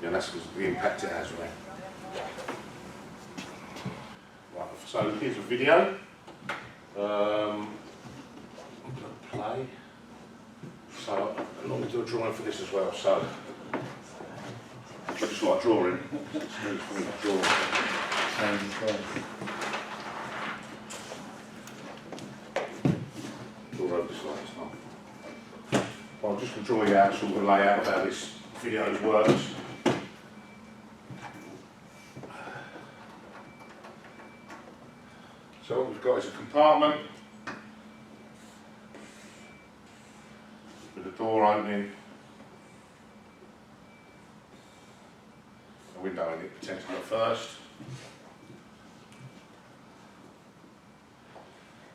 Yeah, that's the impact it has, right? Right, so here's a video. I'm going to play. So I'm going to do a drawing for this as well. So I just like drawing. It's smooth for me to draw. Draw over this way, it's not. Well, I'm just going to draw you out sort of a layout of how this video works. So what we've got is a compartment with a door opening, a window in it potentially at first.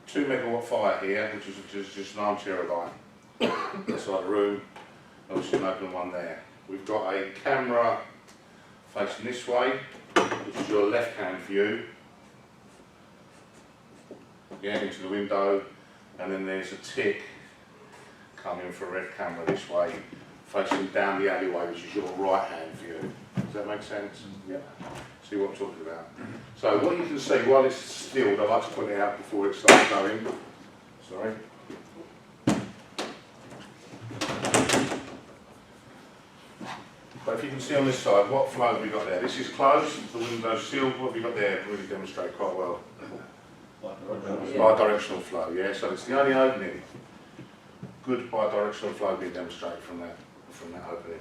2 megawatt fire here, which is just an armchair light. That's like the room, obviously an open one there. We've got a camera facing this way, which is your left hand view. Yeah, into the window, and then there's a tick coming for a red camera this way, facing down the alleyway, which is your right hand view. Does that make sense? Yeah. See what I'm talking about? So what you can see while it's stilled, I like to put it out before it starts going. Sorry. But if you can see on this side, what flow have we got there? This is closed, the window's sealed. What have we got there? Really demonstrate quite well. Bi-directional flow, yeah. So it's the only opening. Good bi-directional flow being demonstrated from that opening.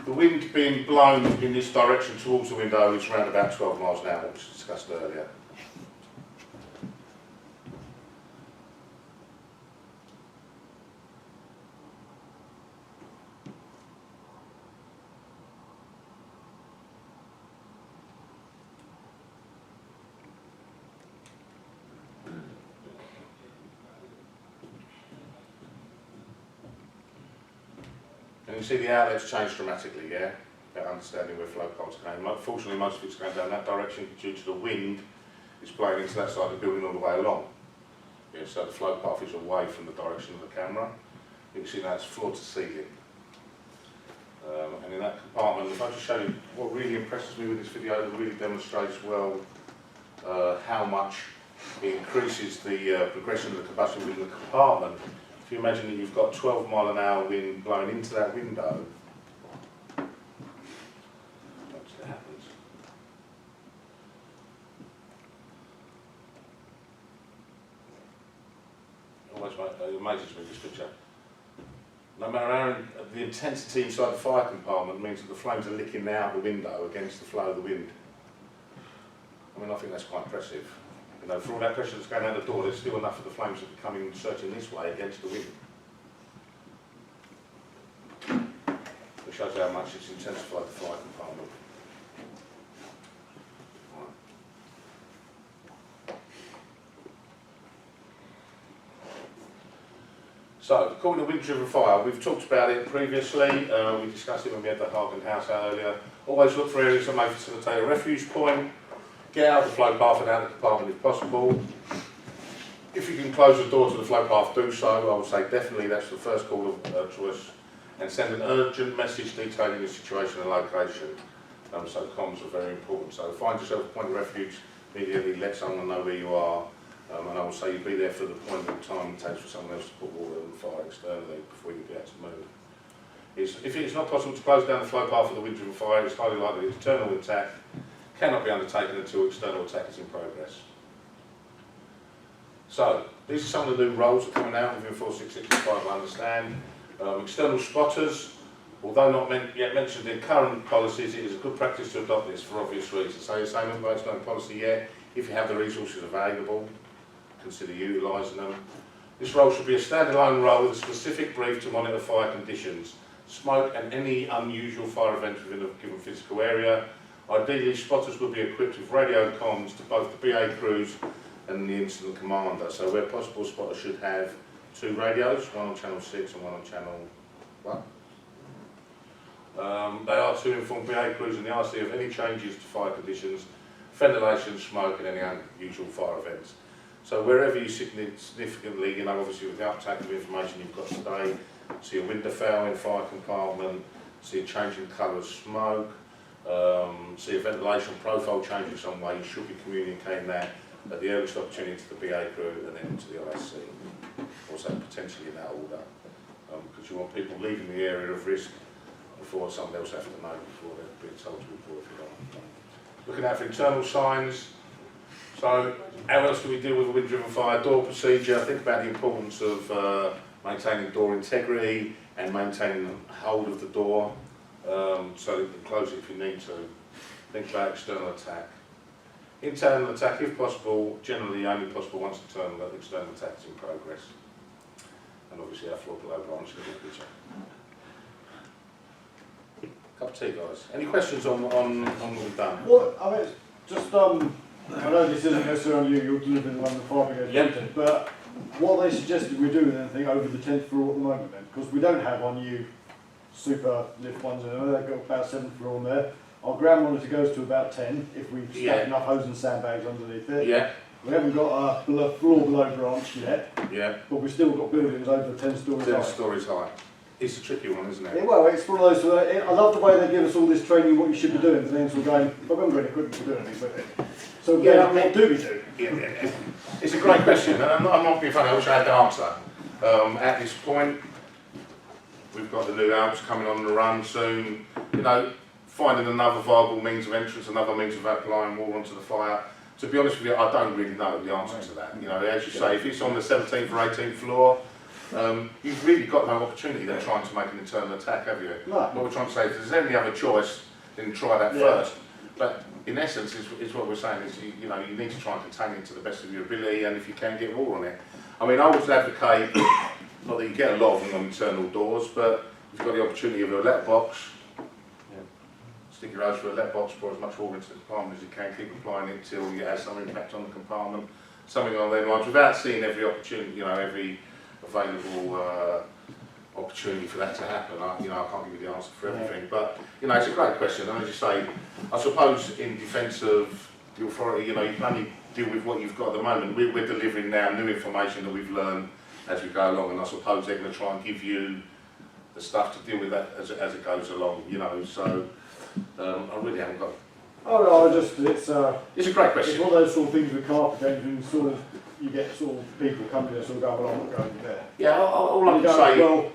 The wind being blown in this direction towards the window is around about 12 miles an hour, which was discussed earlier. And you see the outlets change dramatically, yeah? About understanding where flow paths are going. Fortunately, most of it's going down that direction due to the wind. It's blowing into that side of the building all the way along. Yeah, so the flow path is away from the direction of the camera. You can see now it's floor to ceiling. And in that compartment, if I just show you what really impresses me with this video, that really demonstrates well how much it increases the progression of the combustion within the compartment. If you imagine that you've got 12 mile an hour wind blowing into that window, watch that happens. It amazes me, this picture. No matter how the intensity inside the fire compartment means that the flames are licking out the window against the flow of the wind. I mean, I think that's quite impressive. You know, for all that pressure that's going out the door, there's still enough of the flames that are coming surging this way against the wind. It shows how much it's intensified the fire compartment. So, according to wind-driven fire, we've talked about it previously. We discussed it when we had the Hagen house out earlier. Always look for areas that may facilitate a refuge point. Get out of the flow path and out of the compartment if possible. If you can close the door to the flow path, do so. I would say definitely that's the first call of choice. And send an urgent message detailing the situation and location. So comms are very important. So find yourself a point of refuge immediately, let someone know where you are. And I will say you'll be there for the point of time it takes for someone else to put water and fire externally before you get to move. If it's not possible to close down the flow path of the wind-driven fire, it's highly likely that internal attack cannot be undertaken until external attack is in progress. So, these are some of the new roles that are coming out within 4665, I understand. External spotters, although not yet mentioned in current policies, it is a good practice to adopt this for obvious reasons. So you're saying, although it's not in policy yet, if you have the resources available, consider utilising them. This role should be a standalone role with a specific brief to monitor fire conditions, smoke and any unusual fire events within a given physical area. Ideally, spotters will be equipped with radio comms to both the BA crews and the incident commander. So where possible, spotters should have 2 radios, one on channel 6 and one on channel 1. They are to inform BA crews and the RC of any changes to fire conditions, ventilation, smoke and any unusual fire events. So wherever you significantly, you know, obviously with the uptake of information you've got today, see a window fail in fire compartment, see a change in colour of smoke, see a ventilation profile change in some way, you should be communicating that at the earliest opportunity to the BA crew and then to the IC. Also potentially in that order, because you want people leaving the area of risk before someone else has to know before they're being told to report if you don't. Looking out for internal signs. So how else do we deal with a wind-driven fire? Door procedure, think about the importance of maintaining door integrity and maintaining hold of the door so you can close it if you need to. Think about external attack. Internal attack, if possible, generally only possible once the external attack is in progress. And obviously our floor below branch in the picture. Cup of tea, guys. Any questions on what we've done? Well, I mean, just I know this isn't necessarily you're delivering the one the fire brigade wanted, but what they suggested we do with anything over the 10th floor at the moment then, because we don't have our new super lift ones in there, they've got about 7th floor on there. Our ground monitor goes to about 10 if we stack enough hose and sandbags underneath it. Yeah. We haven't got a floor below branch yet, but we've still got buildings over 10 stories high. 10 stories high. It's a tricky one, isn't it? Yeah, well, it's one of those, I love the way they give us all this training, what you should be doing, but then we're going, but we haven't got any equipment to do anything with it. So what do we do? Yeah. It's a great question, and I'm not being funny, I wish I had the answer. At this point, we've got the new Alps coming on the run soon. You know, finding another viable means of entrance, another means of applying water onto the fire. To be honest with you, I don't really know the answer to that. You know, as you say, if it's on the 17th or 18th floor, you've really got no opportunity then trying to make an internal attack, have you? No. What we're trying to say is, if there's any other choice, then try that first. But in essence, is what we're saying is, you know, you need to try and contain it to the best of your ability, and if you can, get water on it. I mean, I always advocate, not that you get a lot of them on internal doors, but you've got the opportunity of a letterbox. Stick your hose for a letterbox, pour as much water into the compartment as you can, keep applying it till it has some impact on the compartment. Something along those lines, without seeing every opportunity, you know, every available opportunity for that to happen. I can't give you the answer for everything, but you know, it's a great question. And as you say, I suppose in defence of the authority, you know, you can only deal with what you've got at the moment. We're delivering now new information that we've learned as we go along, and I suppose they're going to try and give you the stuff to deal with that as it goes along. You know, so I really haven't got. Oh no, it's a great question. It's one of those sort of things with carpet and sort of you get sort of people coming there sort of going, well, I'm not going there. Yeah, all I can say. Well,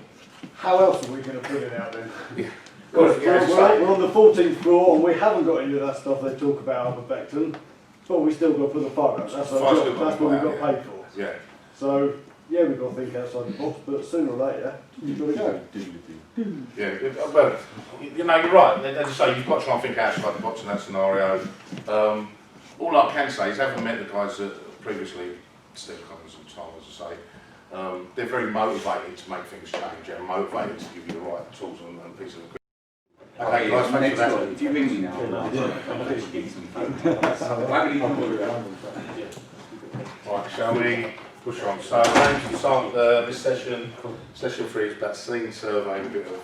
how else are we going to put it out then? Yeah. We're on the 14th floor and we haven't got any of that stuff they talk about over Beckton, but we still got to put the fire out. That's our job. That's what we've got paid for. Yeah. So yeah, we've got to think outside the box, but sooner or later you've got to go. Yeah, well, you know, you're right. As I say, you've got to try and think outside the box in that scenario. All I can say is, having met the guys that previously, Steve Collins and Tom, as I say, they're very motivated to make things change and motivated to give you the right tools and pieces of equipment. Okay, guys, thanks for that. If you ring me now, I'll give you some phone. Right, shall we push on? So, aims to start this session 3 is about scene surveying, a bit of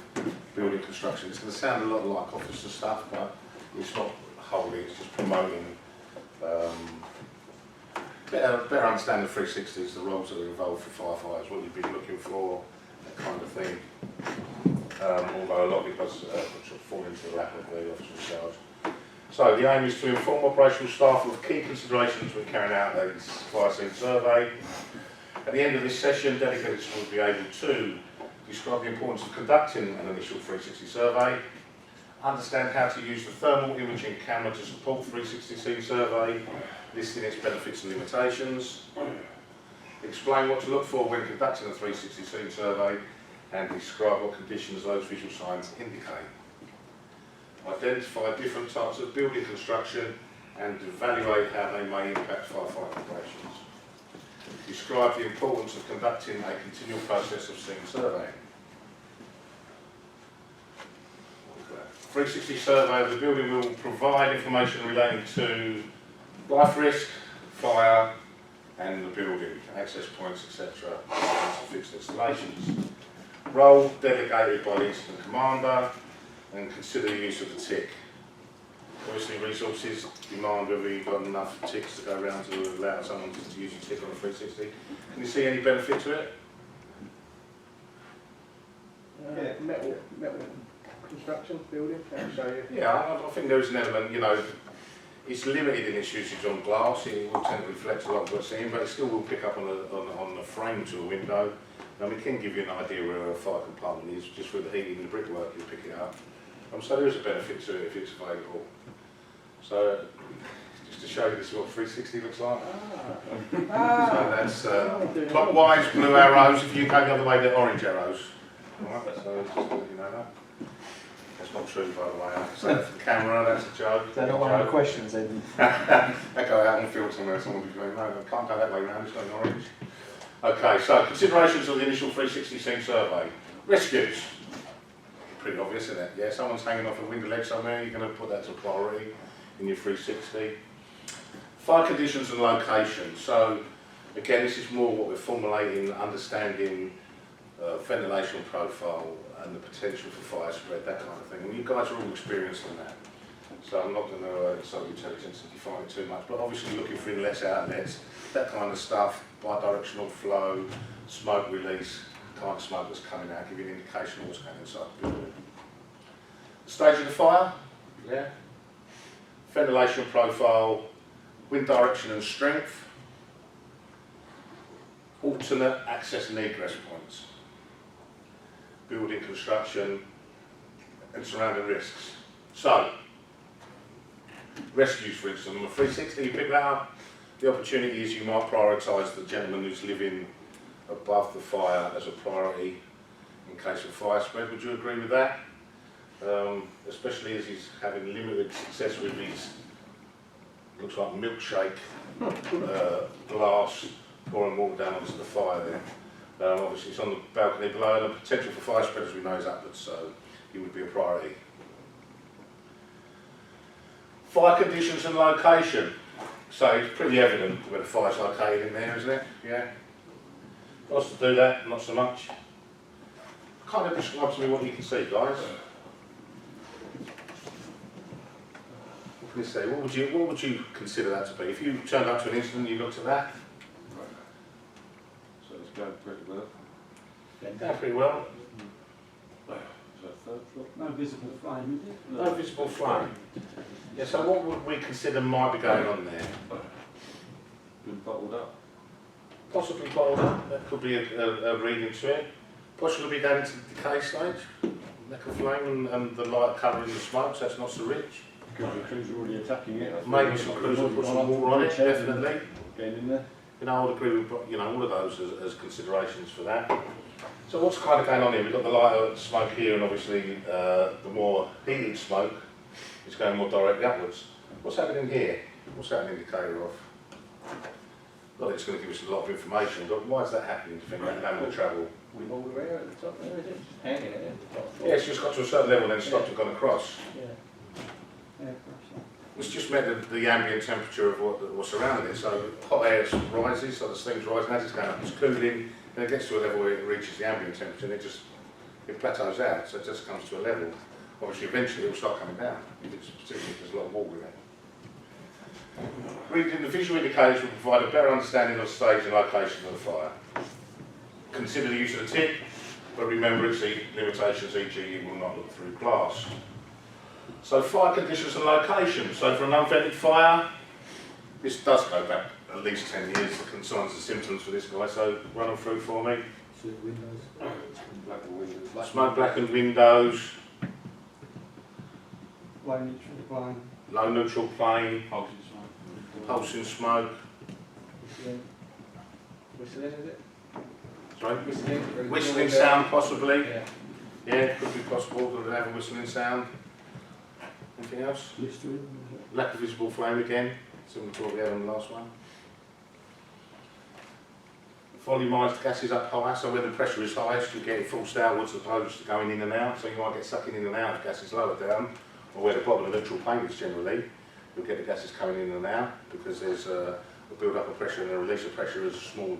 building construction. It's going to sound a lot like officer stuff, but it's not wholly, it's just promoting better understanding the 360s, the roles that are involved for firefighters, what you'd be looking for, that kind of thing. Although a lot of it does fall into the lap of the officer in charge. So the aim is to inform operational staff of key considerations when carrying out a fire scene survey. At the end of this session, delegates will be able to describe the importance of conducting an initial 360 survey, understand how to use the thermal imaging camera to support 360 scene survey, listing its benefits and limitations, explain what to look for when conducting a 360 scene survey, and describe what conditions those visual signs indicate. Identify different types of building construction and evaluate how they may impact firefighting operations. Describe the importance of conducting a continual process of scene surveying. 360 survey of the building will provide information relating to life risk, fire, and the building, access points, etc., and fixed installations. Role delegated by the incident commander, and consider the use of the tick. Obviously resources demand whether you've got enough ticks to go around to allow someone to use your tick on a 360. Can you see any benefit to it? Yeah, metal construction, building, I'll show you. Yeah, I think there is an element, you know, it's limited in its usage on glass, it will tend to reflect a lot of what's in, but it still will pick up on the frame to a window. And it can give you an idea where a fire compartment is, just through the heating and the brickwork you pick it up. So there is a benefit to it if it's available. So, just to show you this is what 360 looks like. So that's clockwise, blue arrows. If you go the other way, they're orange arrows. Alright, so just to let you know that. That's not true, by the way. So that's the camera, that's a joke. Is that not one of the questions then? That go out and field somewhere, someone will be going, no, I can't go that way round, it's not orange. Okay, so considerations of the initial 360 scene survey. Rescues. Pretty obvious, isn't it? Yeah, someone's hanging off a window ledge somewhere, you're going to put that to priority in your 360. Fire conditions and location. So, again, this is more what we're formulating, understanding ventilation profile and the potential for fire spread, that kind of thing. And you guys are all experienced in that. So I'm not going to insult your intelligence and define it too much, but obviously looking for inlets, outlets, that kind of stuff, bi-directional flow, smoke release, the kind of smoke that's coming out, give you an indication of what's going inside the building. The stage of the fire, yeah. Ventilation profile, wind direction and strength, alternate access and egress points, building construction and surrounding risks. So, rescues for instance, on the 360 you pick that up, the opportunity is you might prioritise the gentleman who's living above the fire as a priority in case of fire spread. Would you agree with that? Especially as he's having limited success with his, looks like milkshake glass pouring water down onto the fire there. Obviously it's on the balcony below and the potential for fire spread as we know is upwards, so he would be a priority. Fire conditions and location. So it's pretty evident where the fire's located in there, isn't it? Yeah. Wants to do that, not so much. Kind of describe to me what you can see, guys. What can you see? What would you consider that to be? If you turned up to an incident, you looked at that. So it's going pretty well. Going pretty well. So third floor? No visible flame, is it? No visible flame. Yeah, so what would we consider might be going on there? Been bottled up. Possibly bottled up, that could be a reading to it. Possibly going into the decay stage, lack of flame and the light covering the smoke, so it's not so rich. Because the crews are already attacking it. Maybe some crews will put some water on it, definitely. Getting in there. You know, I would agree with all of those as considerations for that. So what's kind of going on here? We've got the lighter smoke here, and obviously the more heated smoke is going more directly upwards. What's happening here? What's that an indicator of? Well, it's going to give us a lot of information, but why is that happening? Do you think that laminar travel? With all the air at the top there, is it? Just hanging it at the top. Yeah, it's just got to a certain level and then stopped and gone across. Yeah. Air pressure. It's just meant the ambient temperature of what's surrounding it. So hot air rises, so the steam's rising, as it's going up, it's cooling, and it gets to a level where it reaches the ambient temperature and it plateaus out, so it just comes to a level. Obviously, eventually it will start coming down, particularly if there's a lot of water in it. Reading the visual indicators will provide a better understanding of the stage and location of the fire. Consider the use of the tick, but remember its limitations, e.g. you will not look through glass. So fire conditions and location. So for an unvented fire, this does go back at least 10 years, the concerns and symptoms for this guy, so run them through for me. Blackened windows. Smoke blackened windows, Low neutral flame. low neutral plane, Pulsing smoke. pulsing smoke. Whistling, is it? Sorry? Whistling. Whistling sound possibly. Yeah. Yeah, it could be possible to have a whistling sound. Anything else? Blistering, is it? Lack of visible flame again, similar to what we had on the last one. Volumised gases up high, so where the pressure is highest you get it forced outwards as opposed to going in and out, so you might get sucking in and out if gas is lower down, or where the bottom of the neutral plane is generally, you'll get the gases coming in and out because there's a build-up of pressure and a release of pressure as small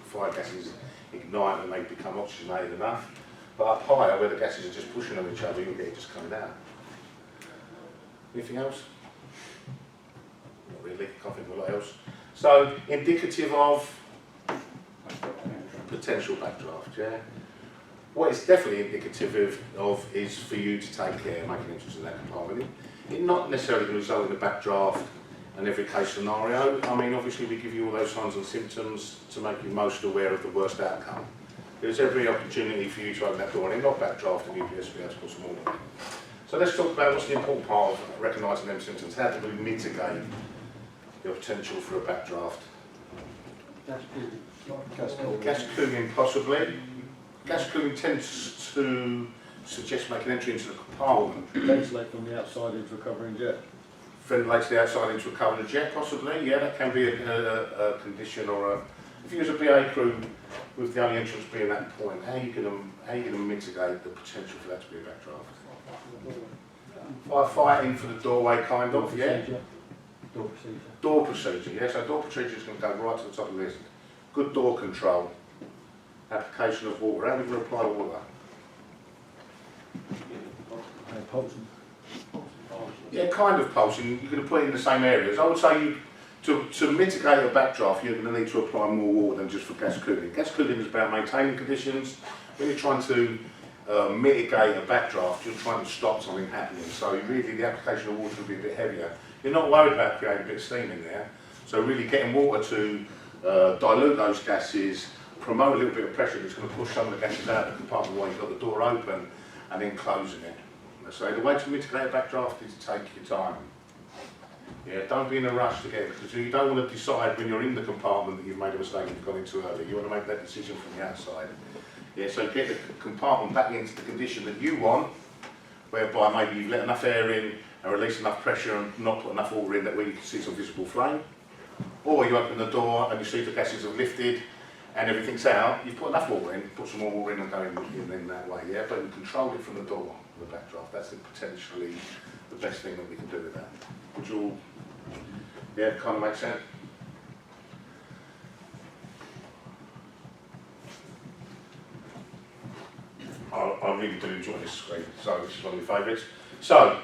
fire gases ignite and they become oxygenated enough. But up higher, where the gases are just pushing on each other, you'll get it just coming out. Anything else? Not really, can't think of a lot else. So, indicative of potential backdraft, yeah? What it's definitely indicative of is for you to take care, making entrance in that compartment. It's not necessarily going to result in a backdraft in every case scenario. I mean, obviously we give you all those signs and symptoms to make you most aware of the worst outcome. There's every opportunity for you to open that door and not backdraft and UPS will be able to put some order in. So let's talk about what's the important part of recognising them symptoms. How do we mitigate the potential for a backdraft? That's cool. Gas cooling possibly. Gas cooling tends to suggest making entry into the compartment. Ventilate from the outside into a covering jet. Ventilates the outside into a covering jet possibly. Yeah, that can be a condition or a... If you was a BA crew with the only entrance being that point, how are you going to mitigate the potential for that to be a backdraft? Firefighting for the doorway kind of, yeah? Door procedure. Door procedure, yeah, so door procedure is going to go right to the top of the list. Good door control. Application of water. How do we apply water? Pulsing. Yeah, kind of pulsing. You're going to put it in the same areas. I would say to mitigate a backdraft, you're going to need to apply more water than just for gas cooling. Gas cooling is about maintaining conditions. When you're trying to mitigate a backdraft, you're trying to stop something happening. So really the application of water will be a bit heavier. You're not worried about creating a bit of steam in there. So really getting water to dilute those gases, promote a little bit of pressure that's going to push some of the gases out of the compartment while you've got the door open and then closing it. So the way to mitigate a backdraft is to take your time. Yeah, don't be in a rush to get it, because you don't want to decide when you're in the compartment that you've made a mistake and you've gone in too early. You want to make that decision from the outside. Yeah, so get the compartment back into the condition that you want, whereby maybe you've let enough air in and released enough pressure and not put enough water in that where you can see some visible flame. Or you open the door and you see the gases have lifted and everything's out, you've put enough water in, put some more water in and go in that way, yeah? But you control it from the door, the backdraft. That's potentially the best thing that we can do with that. Would you all, yeah, kind of make sense? I really do enjoy this screen, so this is one of my favourites. So,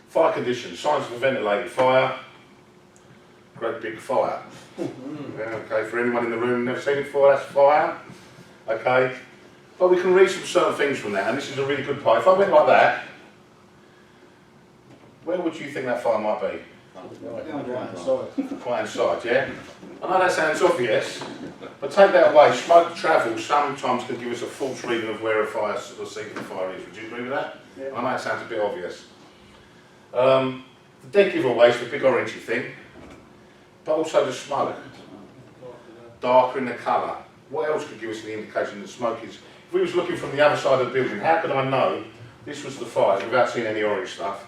fire conditions, signs of a ventilated fire, great big fire. Yeah, okay, for anyone in the room never seen it before, that's fire. Okay, but we can read some certain things from that, and this is a really good part. If I went like that, where would you think that fire might be? Right inside, yeah? I know that sounds obvious, but take that away. Smoke travel sometimes can give us a false reading of where a fire or seat of the fire is. Would you agree with that? Yeah. I know it sounds a bit obvious. The dead giveaway is the big orangey thing, but also the smoke. Darker in the colour. What else could give us the indication that smoke is? If we was looking from the other side of the building, how could I know this was the fire without seeing any orange stuff?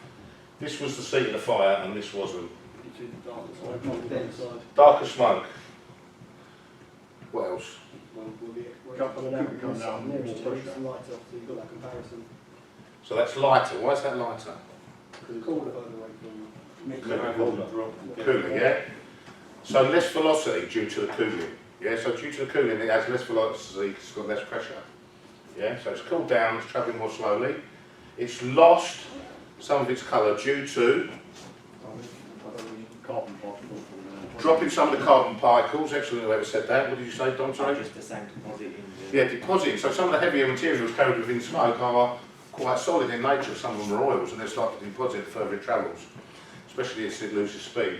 This was the seat of the fire and this wasn't. Darker smoke. What else? Coming out, nearest to it's lighter, so you've got that comparison. So that's lighter. Why is that lighter? Because it's cooler further away from Cooling, yeah? So less velocity due to the cooling. Yeah, so due to the cooling it has less velocity because it's got less pressure. Yeah, so it's cooled down, it's travelling more slowly. It's lost some of its colour due to Carbon particles. dropping some of the carbon particles. Excellent, whoever said that. What did you say, Don? Sorry? Just the same deposit in the... Yeah, depositing. So some of the heavier materials carried within smoke are quite solid in nature. Some of them are oils and they're starting to deposit the further it travels, especially as it loses speed.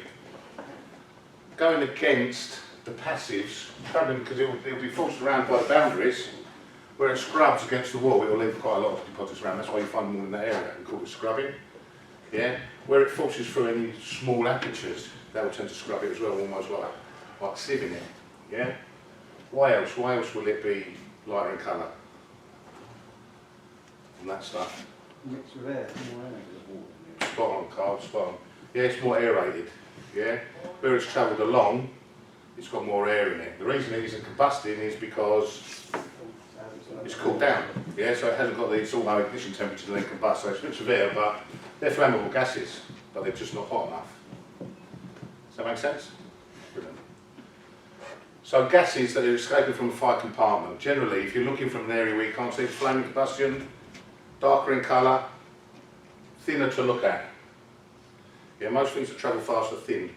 Going against the passives, travelling because it'll be forced around by the boundaries, where it scrubs against the wall, it'll leave quite a lot of deposits around. That's why you find them all in that area. We call it scrubbing. Yeah? Where it forces through any small apertures, that will tend to scrub it as well, almost like sieving it. Yeah? Why else? Why else will it be lighter in colour? And that stuff. Mixed with air, more air. Spot on, Carl, spot on. Yeah, it's more aerated. Yeah? Where it's travelled along, it's got more air in it. The reason it isn't combusting is because it's cooled down. Yeah, so it hasn't got the sort of ignition temperature to then combust. So it's mixed with air, but they're flammable gases, but they're just not hot enough. Does that make sense? Brilliant. So gases that are escaping from a fire compartment, generally, if you're looking from an area where you can't see flaming combustion, darker in colour, thinner to look at. Yeah, most things that travel fast are thin.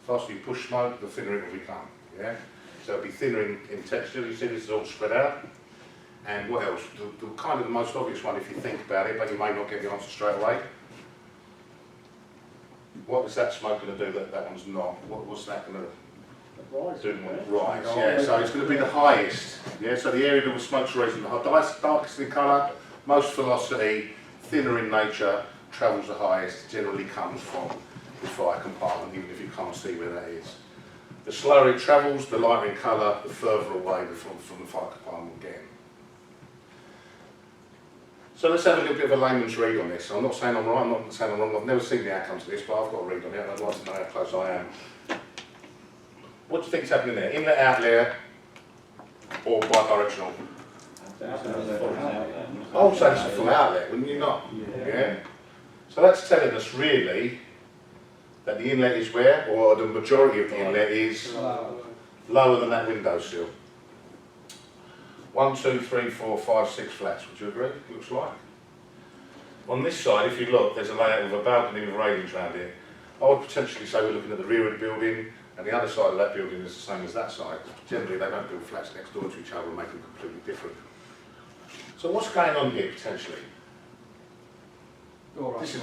The faster you push smoke, the thinner it will become. Yeah, so it'll be thinner in texture. You see this is all spread out. And what else? The kind of the most obvious one, if you think about it, but you may not get the answer straight away. What is that smoke going to do that that one's not? What's that going to Rise. do? Rise, yeah. So it's going to be the highest. Yeah. So the area that the smoke's raising, the darkest in colour, most velocity, thinner in nature, travels the highest. Generally comes from the fire compartment, even if you can't see where that is. The slower it travels, the lighter in colour, the further away from the fire compartment we'll get. So let's have a little bit of a layman's read on this. I'm not saying I'm right, I'm not saying I'm wrong, I've never seen the outcomes of this, but I've got a read on it and I'd like to know how close I am. What do you think is happening there? Inlet, outlet, or bi-directional? Oh, so it's a full outlet, wouldn't you not? Yeah. So that's telling us really that the inlet is where, or the majority of the inlet is lower than that windowsill. 1, 2, 3, 4, 5, 6 flats, would you agree? Looks like. On this side, if you look, there's a layout with a balcony with railings around it. I would potentially say we're looking at the rear of the building, and the other side of that building is the same as that side. Generally, they don't build flats next door to each other and make them completely different. So what's going on here, potentially? This is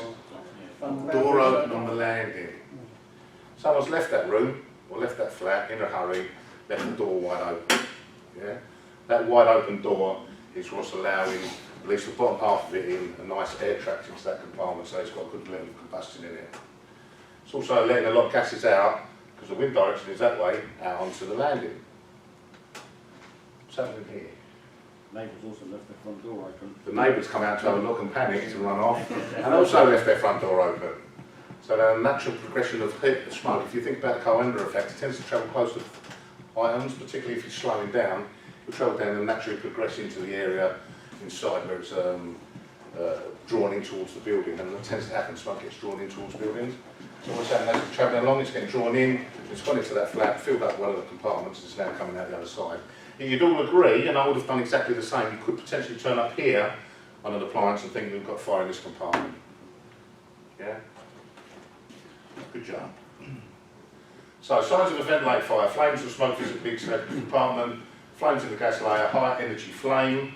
door open on the landing. Someone's left that room, or left that flat in a hurry, left the door wide open. Yeah? That wide open door is what's allowing at least the bottom half of it in a nice air tract into that compartment, so it's got a good level of combustion in it. It's also letting a lot of gases out, because the wind direction is that way, out onto the landing. What's happening here? Neighbours also left their front door open. The neighbours come out to have a look and panic and run off, and also left their front door open. So the natural progression of heat and smoke, if you think about the Coanda effect, it tends to travel close to items, particularly if you're slowing down. You'll travel down and naturally progress into the area inside where it's drawn in towards the building, and it tends to happen, smoke gets drawn in towards buildings. So what's happening as it's travelling along, it's getting drawn in, it's gone into that flat, filled up one of the compartments, it's now coming out the other side. And you'd all agree, and I would have done exactly the same, you could potentially turn up here on an appliance and think we've got fire in this compartment. Yeah? Good job. So signs of a ventilated fire, flames or smoke visibly except compartment, flames in the gas layer, high energy flame,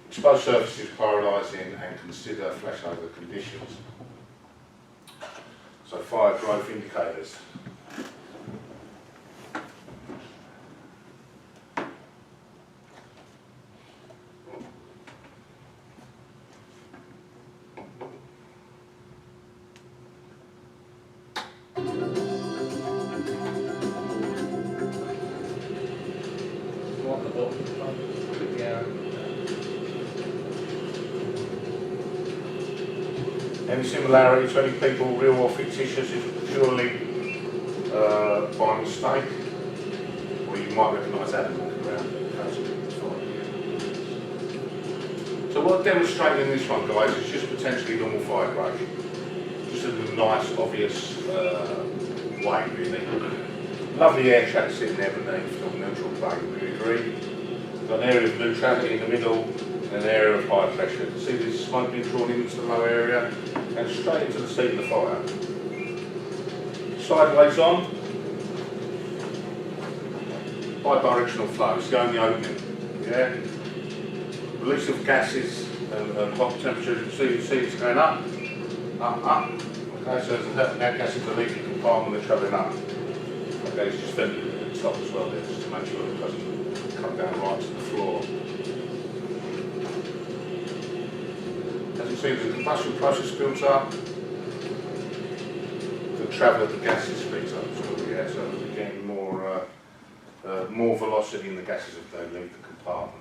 exposed surfaces polarising, and consider flashover conditions. So fire growth indicators. Any similarity to any people, real or fictitious, is purely by mistake, or you might recognise that and walk around. So what I'm demonstrating in this one, guys, is just potentially normal fire growth. Just a nice, obvious way, really. Lovely air tract sitting there beneath, or neutral plane, would you agree? We've got an area of neutrality in the middle, and an area of high pressure. See this smoke being drawn into the low area, and straight into the seat of the fire. Sideways on, bi-directional flow, it's the only opening. Yeah? Release of gases and hot temperatures, you see it's going up, up. Okay, so as now gases are leaving the compartment, they're travelling up. Okay, it's just vented at the top as well there, just to make sure it doesn't come down right to the floor. As you see, the combustion process builds up, the travel of the gases speeds up as well, yeah, so we're getting more velocity in the gases as they leave the compartment.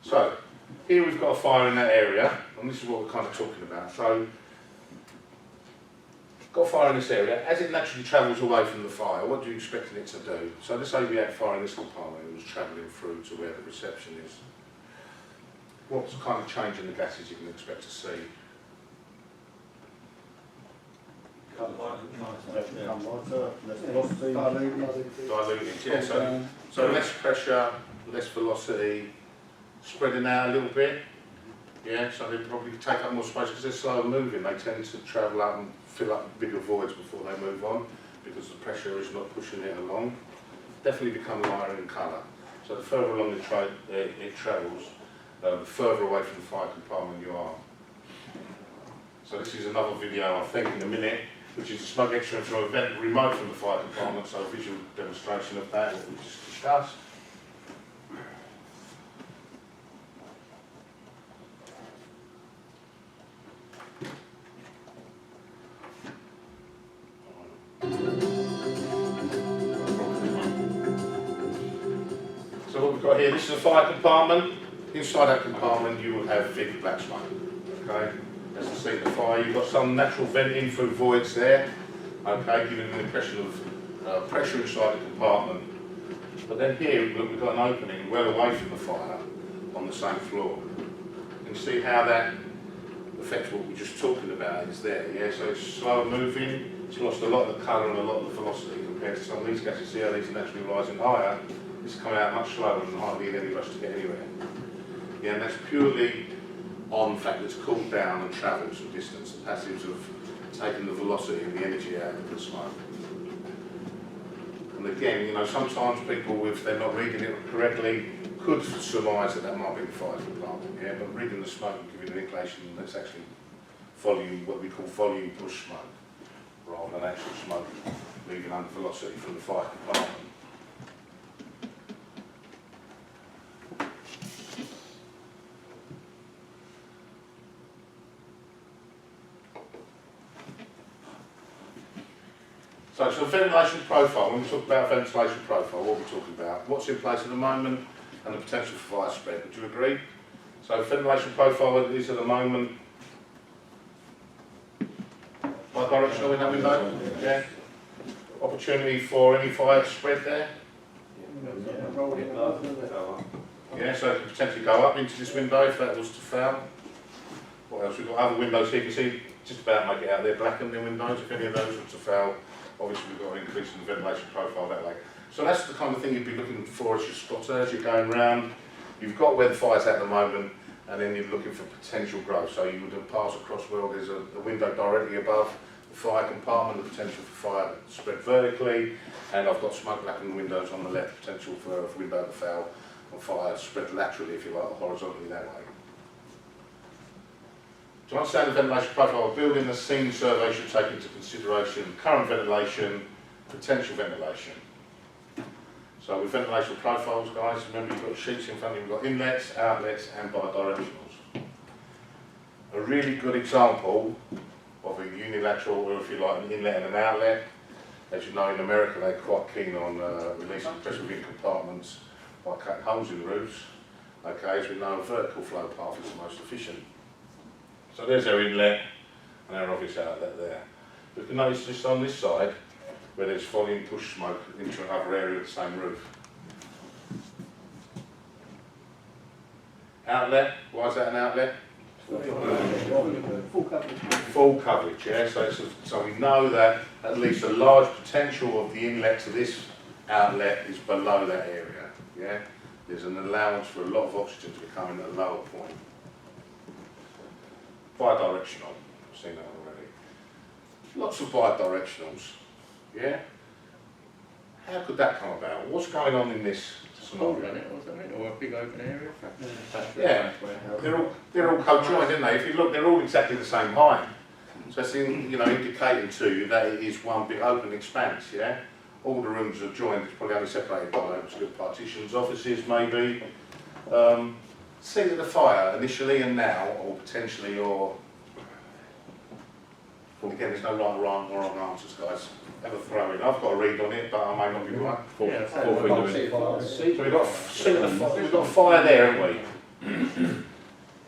So, here we've got a fire in that area, and this is what we're kind of talking about. So, got a fire in this area. As it naturally travels away from the fire, what do you expect it to do? So let's say we had fire in this compartment, it was travelling through to where the reception is. What's the kind of change in the gases you can expect to see? Become lighter, less velocity. Diluted, yeah. So less pressure, less velocity, spreading out a little bit. Yeah, so they probably take up more space because they're slow moving. They tend to travel up and fill up bigger voids before they move on because the pressure is not pushing it along. Definitely become lighter in colour. So the further along it travels, the further away from the fire compartment you are. So this is another video, I think, in a minute, which is a smoke extract from a vent remote from the fire compartment, so a visual demonstration of that, what we just discussed. So what we've got here, this is a fire compartment. Inside that compartment you will have thick black smoke. Okay? As the scene of fire, you've got some natural venting through voids there, okay, giving an impression of pressure inside the compartment. But then here, look, we've got an opening well away from the fire on the same floor. You can see how that affects what we're just talking about is there, yeah? So it's slower moving, it's lost a lot of the colour and a lot of the velocity compared to some of these gases. See how these are naturally rising higher, it's coming out much slower and hardly in any rush to get anywhere. Yeah, and that's purely on the fact that it's cooled down and travelled some distance. The passives have taken the velocity and the energy out of the smoke. And again, you know, sometimes people, if they're not reading it correctly, could surmise that that might be the fire compartment, yeah, but reading the smoke will give you an indication that's actually volume, what we call volume push smoke, rather than actual smoke moving under velocity from the fire compartment. So it's a ventilation profile. When we talk about ventilation profile, what are we talking about? What's in place at the moment and the potential for fire spread. Would you agree? So ventilation profile is at the moment bi-directional in that window. Yeah. Opportunity for any fire to spread there. Yeah, so it could potentially go up into this window if that was to fail. What else? We've got other windows here. You can see just about make it out there, blacken the windows if any of those were to fail. Obviously we've got an increase in the ventilation profile that way. So that's the kind of thing you'd be looking for as your spotter as you're going round. You've got where the fire's at the moment and then you're looking for potential growth. So you would have passed across where there's a window directly above the fire compartment, the potential for fire to spread vertically, and I've got smoke blackened windows on the left, potential for a window to fail and fire spread laterally if you like, or horizontally that way. To understand the ventilation profile of a building, the scene survey should take into consideration current ventilation, potential ventilation. So with ventilation profiles, guys, remember you've got sheets in front of you, you've got inlets, outlets and bidirectionals. A really good example of a unilateral, or if you like, an inlet and an outlet. As you know, in America they're quite keen on releasing pressure within compartments by cutting holes in the roofs. Okay, as we know, a vertical flow path is the most efficient. So there's our inlet and our obvious outlet there. But you can notice just on this side, where there's volume push smoke into another area of the same roof. Outlet, why is that an outlet? Full coverage. Full coverage, yeah, so we know that at least a large potential of the inlet to this outlet is below that area, yeah? There's an allowance for a lot of oxygen to be coming at a lower point. Bidirectional, I've seen that already. Lots of bidirectionals, yeah? How could that come about? What's going on in this scenario? Or a big open area. Yeah, they're all co-joined, aren't they? If you look, they're all exactly the same height. So it's indicating to you that it is one big open expanse, yeah? All the rooms are joined, it's probably only separated by little partitions, offices maybe. Scene of the fire, initially and now, or potentially, or... Well, again, there's no right or wrong answers, guys. Have a throw in. I've got a read on it, but I may not be right. Four finger in. So we've got fire there, haven't we?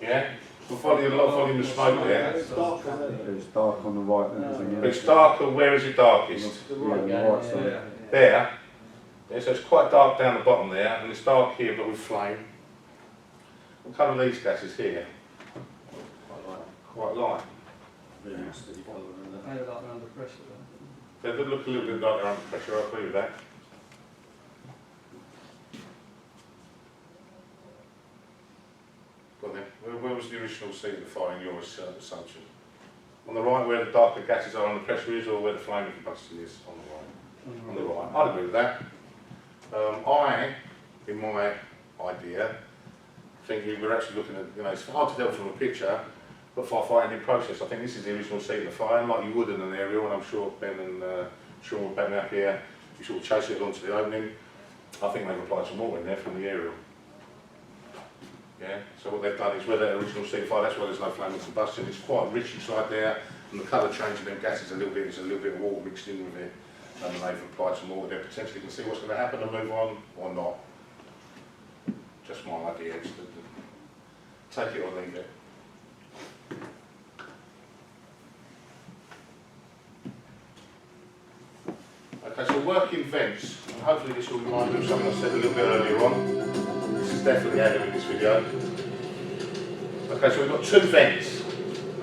Yeah? We've got a lot of volume of smoke there. It's dark on the right and everything. But it's darker, where is it darkest? Yeah, on the right side. There. Yeah, so it's quite dark down the bottom there, and it's dark here but with flame. What colour are these gases here? Quite light. They look like they're under pressure. They do look a little bit like they're under pressure, I agree with that. Go on then, where was the original seat of the fire in your assumption? On the right where the darker gases are under pressure is, or where the flaming combustion is? On the right. On the right, I'd agree with that. In my idea, think we're actually looking at, it's hard to tell from a picture, but firefighting in process. I think this is the original seat of the fire, and like you would in an aerial, and I'm sure Ben and Sean will back me up here, you sort of chase it onto the opening. I think they've applied some water in there from the aerial. Yeah, so what they've done is where that original seat of fire, that's why there's no flaming combustion. It's quite rich inside there, and the colour change of them gases a little bit, there's a little bit of water mixed in with it, and then they've applied some water there. Potentially can see what's going to happen and move on, or not. Just my idea, take it or leave it. Okay, so working vents, and hopefully this will remind you of something I said a little bit earlier on. This is definitely added in this video. Okay, so we've got two vents.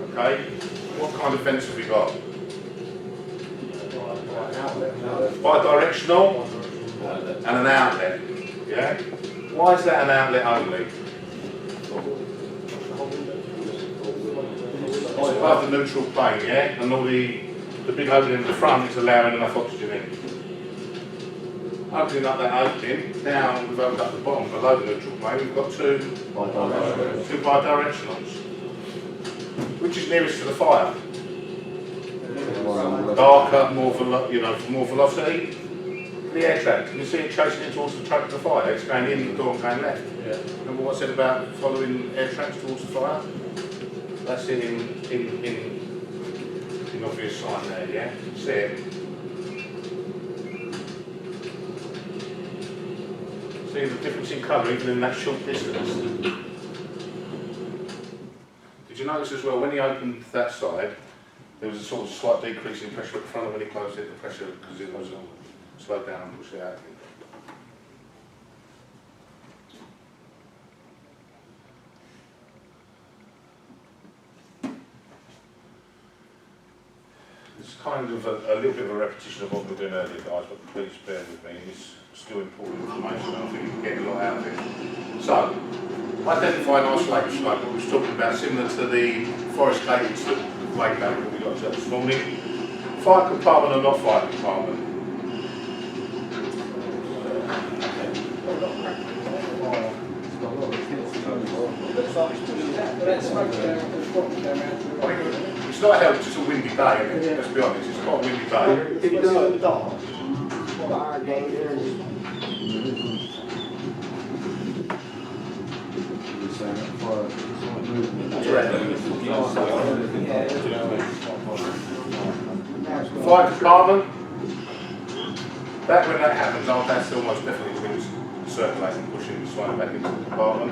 Okay, what kind of vents have we got? Bi-directional and an outlet. Yeah? Why is that an outlet only? It's above the neutral plane, yeah? And all the big opening in the front is allowing enough oxygen in. Opening up that opening, now we've opened up the bottom below the neutral plane, we've got two bi-directionals. Which is nearest to the fire? Darker, more velocity. The air trap, can you see it chasing in towards the track of the fire? It's going in the door and going left. Yeah. Remember what I said about following air traps towards the fire? That's it in obvious sign there, yeah? See it? See the difference in colour even in that short distance? Did you notice as well, when he opened that side, there was a sort of slight decrease in pressure at the front, and when he closed it, the pressure, because it was slowed down and pushed it out. It's kind of a little bit of a repetition of what we were doing earlier, guys, but please bear with me. It's still important information, and I think you can get a lot out of it. So, identify and isolate smoke, what we were talking about, similar to the forest gated flame bank that we got to this morning. Fire compartment or not fire compartment? It's not a help, it's just a windy day, isn't it? Let's be honest, it's quite a windy day. Did you do it in the dark? Fire compartment. Back when that happens, that's almost definitely going to circulate and pushing the smoke back into the compartment.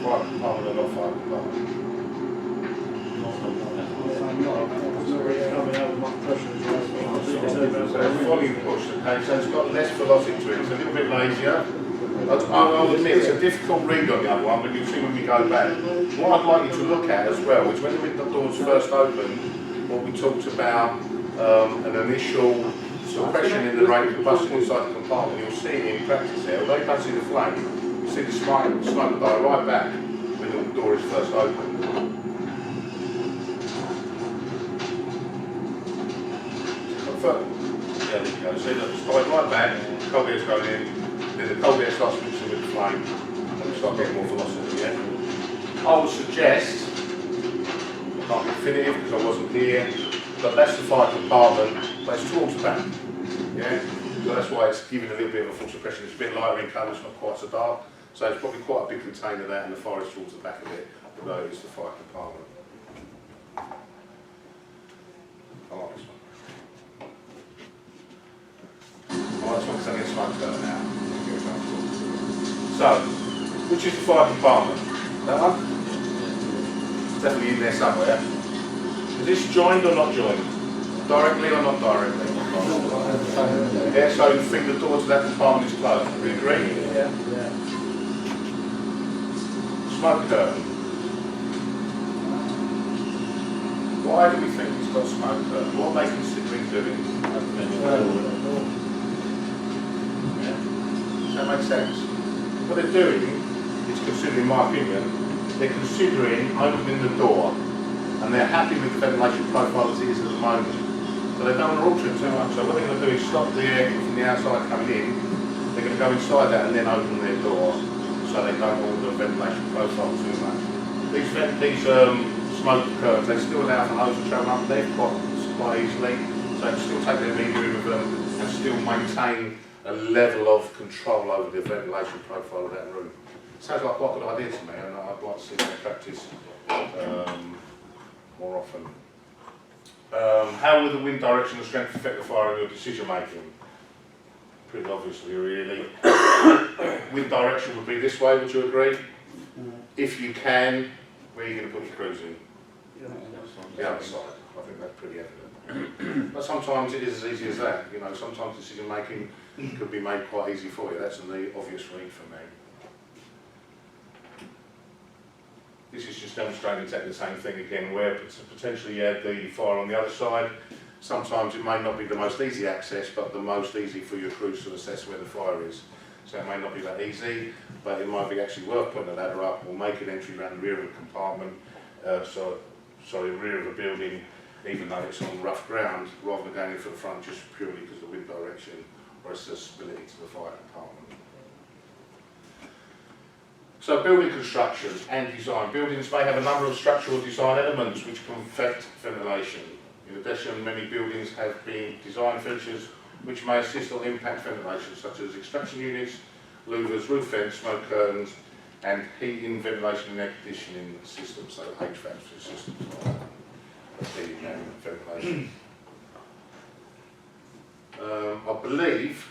Fire compartment or not fire compartment? So it's volume push, okay, so it's got less velocity to it, it's a little bit lazier. I'll admit it's a difficult read on the other one, but you'll see when we go back. What I'd like you to look at as well is when the window doors first opened, what we talked about, an initial suppression in the rate of combustion inside the compartment. You'll see it in practice there, although you don't see the flame, you see the smoke go right back when the door is first opened. There we go. See, look, it's going right back, cold air's going in, then the cold air starts mixing with the flame, and we start getting more velocity, yeah? I would suggest, I can't be definitive because I wasn't here, but that's the fire compartment, but it's towards the back, yeah? So that's why it's giving a little bit of a full suppression. It's a bit lighter in colour, it's not quite so dark, so it's probably quite a big container there, and the fire is towards the back of it, although it's the fire compartment. I like this one. Well, that's because I get smoke going now. So, which is the fire compartment? That one? definitely in there somewhere. Is this joined or not joined? Directly or not directly? Yeah, so you think the door to that compartment is closed. Do you agree? Yeah. Smoke curtain. Why do we think it's got smoke curtain? What are they considering doing? Yeah. Does that make sense? What they're doing is considering, in my opinion, they're considering opening the door, and they're happy with the ventilation profile as it is at the moment. So they don't want to alter it too much. So what they're going to do is stop the air from the outside coming in. They're going to go inside that and then open their door, so they don't alter the ventilation profile too much. These smoke curtains, they still allow for hose to travel up there quite easily, so they can still take their media in with them and still maintain a level of control over the ventilation profile of that room. Sounds like quite a good idea to me, and I'd like to see that in practice more often. How will the wind direction and strength affect the fire in your decision making? Pretty obviously, really. Wind direction would be this way, would you agree? If you can, where are you going to put your crews in? The other side. I think that's pretty evident. But sometimes it is as easy as that. You know, sometimes decision making could be made quite easy for you. That's the obvious read for me. This is just demonstrating exactly the same thing again, where potentially you had the fire on the other side. Sometimes it may not be the most easy access, but the most easy for your crews to assess where the fire is. So it may not be that easy, but it might be actually worth putting a ladder up or make an entry around the rear of a compartment, rear of a building, even though it's on rough ground, rather than going in for the front just purely because of the wind direction or accessibility to the fire compartment. So building construction and design. Buildings may have a number of structural design elements which can affect ventilation. In addition, many buildings have been design features which may assist or impact ventilation, such as extraction units, louvers, roof vents, smoke curtains, and heating, ventilation and air conditioning systems, so HVAC systems like that. That's heating and ventilation. I believe,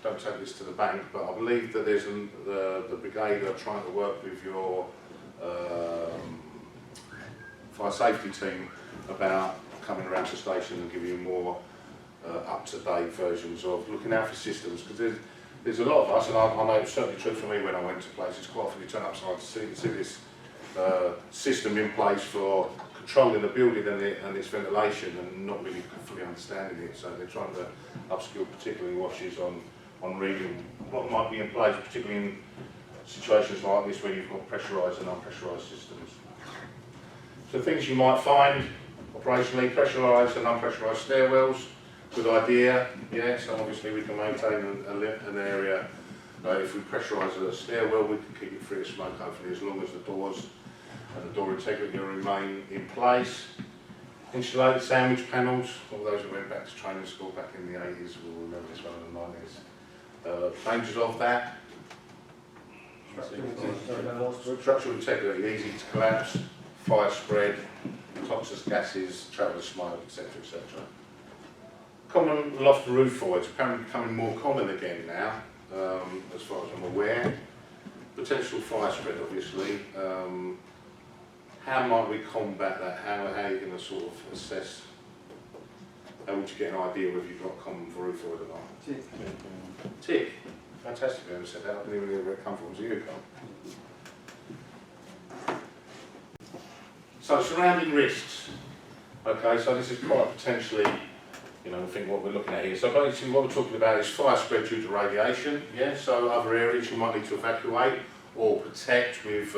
don't take this to the bank, but I believe that there's the brigade are trying to work with your fire safety team about coming around to the station and giving you more up-to-date versions of looking out for systems, because there's a lot of us, and I know it's certainly true for me when I went to places, quite often you turn up and see this system in place for controlling the building and its ventilation and not really fully understanding it, so they're trying to upskill particularly washes on reading what might be in place, particularly in situations like this where you've got pressurised and unpressurised systems. So things you might find operationally: pressurised and unpressurised stairwells. Good idea, yeah, so obviously we can maintain an area. If we pressurise a stairwell, we can keep it free of smoke, hopefully, as long as the doors and the door integrity remain in place. Insulated sandwich panels. All those who went back to training school back in the 80s will remember this one in the 90s. Dangers of that. Structural integrity, easy to collapse, fire spread, toxic gases, travel smoke, etc., etc. Common loft roof voids, apparently becoming more common again now, as far as I'm aware. Potential fire spread, obviously. How might we combat that? How are you going to sort of assess? How would you get an idea whether you've got common roof void or not? Tick. Tick. Fantastic, you said that. I didn't even know where it come from. So you come. So surrounding risks. Okay, so this is quite potentially, you know, I think what we're looking at here. So basically what we're talking about is fire spread due to radiation, yeah, so other areas you might need to evacuate or protect with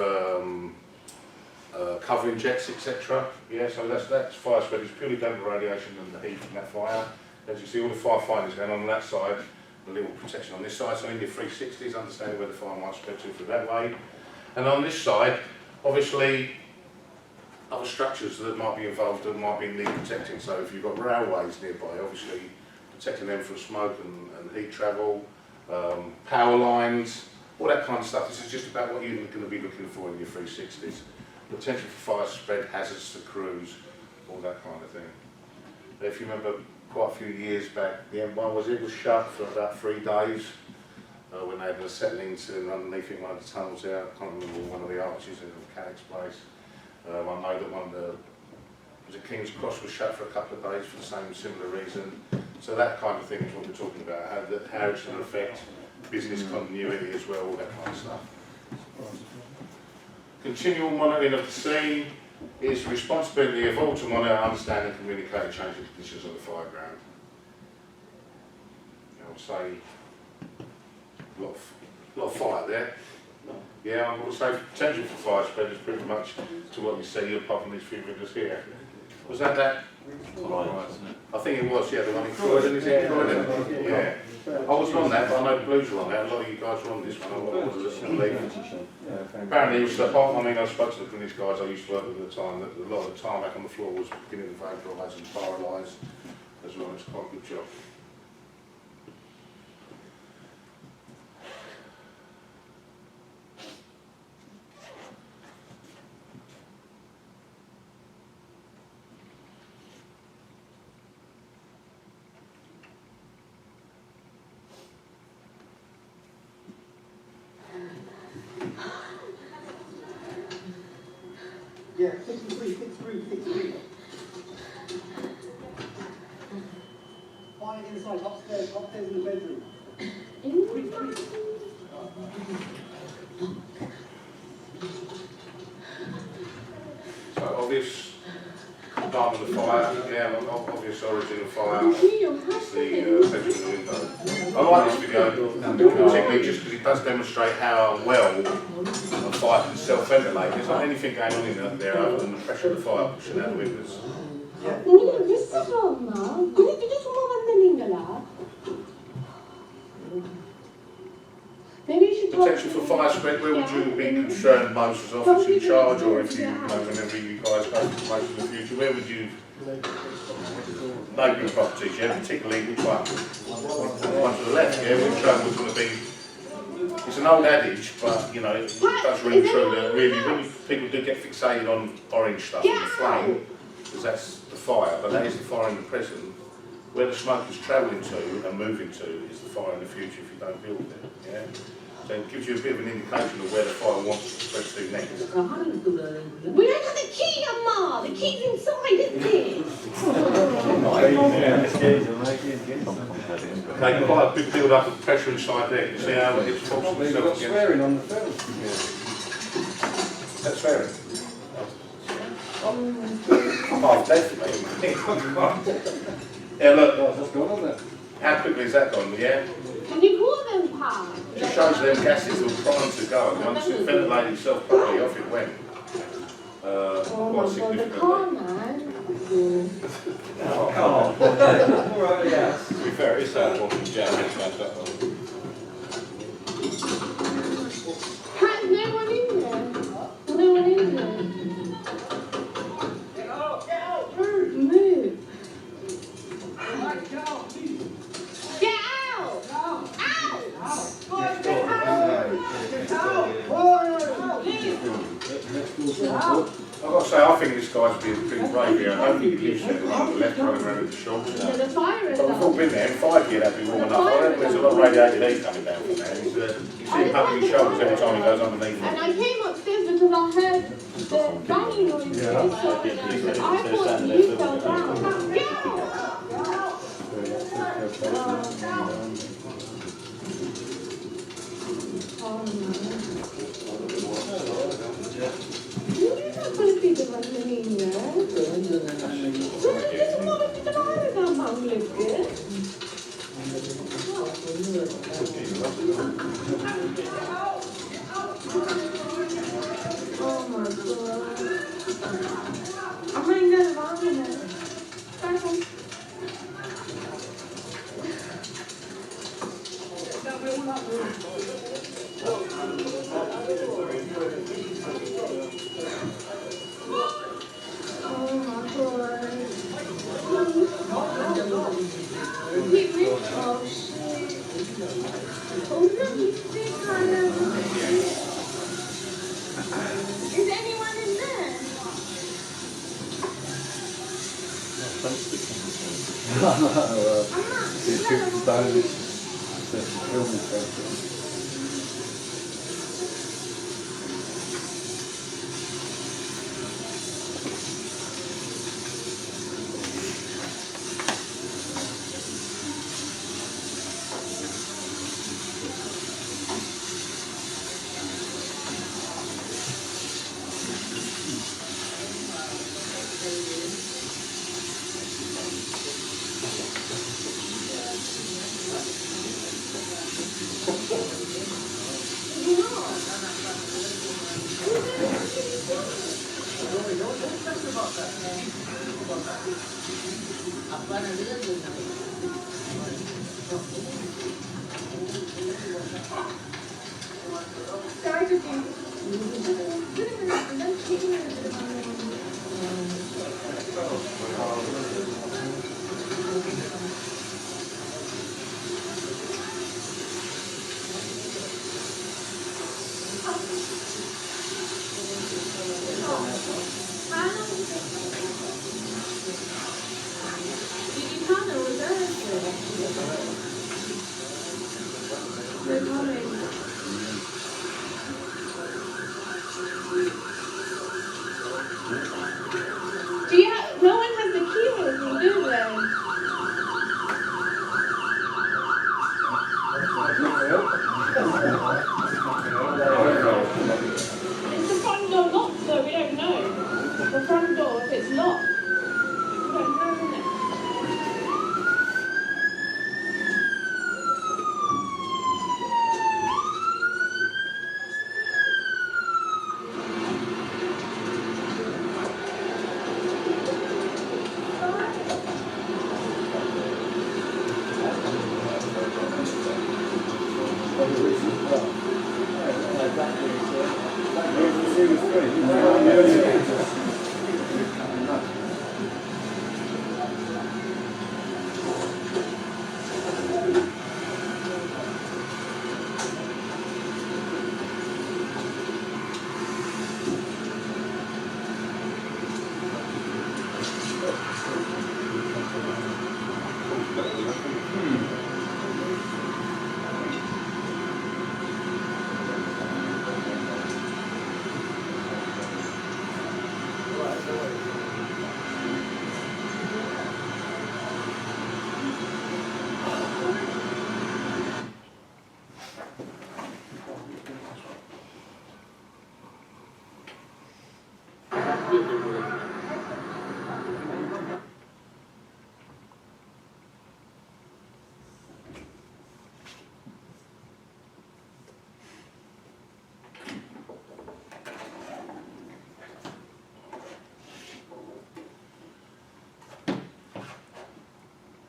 covering jets, etc. Yeah, so that's fire spread. It's purely down to radiation and the heat from that fire. As you see, all the firefighters going on that side, a little protection on this side, so in your 360s, understanding where the fire might spread to through that way. And on this side, obviously, other structures that might be involved that might be need protecting. So if you've got railways nearby, obviously protecting them from smoke and heat travel, power lines, all that kind of stuff. This is just about what you're going to be looking for in your 360s. Potential for fire spread, hazards to crews, all that kind of thing. If you remember quite a few years back, the M1 was shut for about 3 days when they had the settlings underneath in one of the tunnels there. I can't remember one of the arches in the mechanic's place. I know that one of the King's Cross was shut for a couple of days for the same similar reason. So that kind of thing is what we're talking about, how it's going to affect business continuity as well, all that kind of stuff. Continual monitoring of the scene is the responsibility of all to monitor, understand and communicate the changing conditions of the fire ground. I would say a lot of fire there. Yeah, I would say potential for fire spread is pretty much to what you see apart from these few windows here. Was that? I think it was, yeah, the one in Croydon, is it Croydon? Yeah. I wasn't on that, but I know the Blues were on that. A lot of you guys were on this one. I was listening to leaving. Apparently it was the hot, I mean, I spoke to the British guys I used to work with at the time, that a lot of the tarmac on the floor was beginning to vaporise and paralyse as well. It's quite a good job. Yeah, 63. Fire inside, upstairs in the bedroom. So obvious diamond of fire, yeah, obvious origin of fire. It's the bedroom window. I like this video, particularly just because it does demonstrate how well a fire can self-ventilate. There's not anything going on in there other than the pressure of the fire pushing out the windows. 우리는 왜 쓰지 않나? 그네들이 소문 만드는 Maybe you should Potential for fire spread, where would you be concerned most as office in charge, or if you know, whenever you guys go to place in the future, where would you, neighbouring properties, yeah, particularly which one? The one to the left, yeah, which one was going to be, it's an old adage, but you know, it does ring true that really, when people do get fixated on orange stuff and the flame, because that's the fire, but that is the fire in the present. Where the smoke is travelling to and moving to is the fire in the future if you don't deal with it, yeah? So it gives you a bit of an indication of where the fire wants to spread to next. We don't have the key, Amma! The key's inside, isn't it? They quite a big build up of pressure inside there. You see how it's forcing They've got itself against. swearing on the film. That's swearing. Oh, definitely. Yeah, look, That's gone on there. how quickly has that gone, yeah? Can you call them, Pa? It just shows them gases were primed to go, and once it ventilated itself properly, off it went. Quite The significantly. car, man. Alright, yeah. To be fair, it's that one from Japanese about that one. Has no one in there? No one in there. Get out! Move! Get out! I've got to say, I think this guy's being pretty brave here. I don't think he lives there, the one on the left running around with the shorts. The fire is But we've all been there, in 5 years that'd be warm enough. I reckon there's a lot of radiated heat coming down from there. You see him pumping his shoulders every time he goes underneath And it. I came upstairs because I heard the banging noises. So I thought you fell down. Get out! Oh no. You're not going to be the one in there. So I just want to drive that man look good. Oh my god. I'm going to get around in there. Bye. Oh my god. Keep me. Oh shit. Oh look, he's still kind of. Is anyone in there? It's 50 stones. It's a filming session. No one has the key with me, do they? It's the front door locked though, we don't know. The front door, if it's locked, we don't know, innit?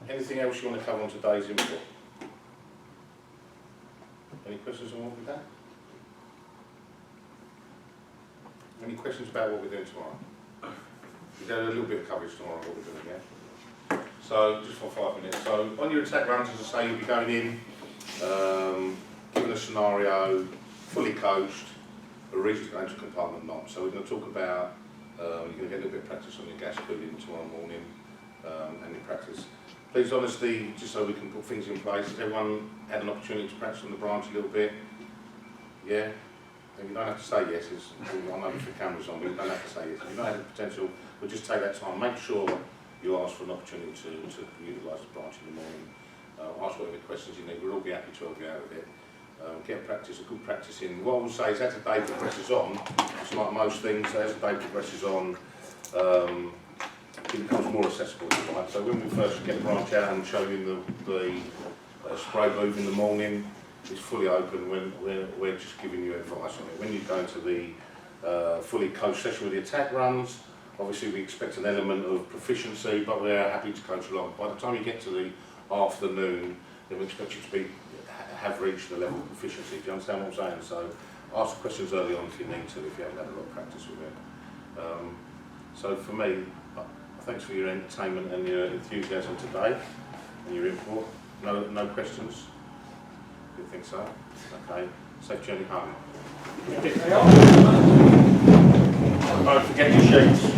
Anything else you want to cover on today's input? Any questions on what we've done? Any questions about what we're doing tomorrow? We've got a little bit of coverage tomorrow on what we're doing, yeah? So, just for 5 minutes. So, on your attack runs, as I say, you'll be going in, given a scenario, fully coached, a reason to go into compartment not. So, we're going to talk about, you're going to get a little bit of practice on your gas cooling tomorrow morning, and your practice. Please, honestly, just so we can put things in place, has everyone had an opportunity to practice on the branch a little bit? Yeah? And you don't have to say yes, I know if the camera's on, but you don't have to say yes. If you've not had the potential, we'll just take that time. Make sure you ask for an opportunity to utilise the branch in the morning. Ask whatever questions you need. We'll all be happy to help you out with it. Get practice, a good practice in. What I will say is as the day progresses on, it's like most things, as the day progresses on, it becomes more accessible, right? So when we first get the branch out and show you the spray booth in the morning, it's fully open. When we're just giving you advice on it. When you go into the fully coached session with the attack runs, obviously we expect an element of proficiency, but we're happy to coach along. By the time you get to the afternoon, then we expect you to have reached the level of proficiency. Do you understand what I'm saying? So ask questions early on if you need to, if you haven't had a lot of practice with it. So for me, thanks for your entertainment and your enthusiasm today and your input. No questions? You think so? Okay. Safe journey home. Don't forget your sheets.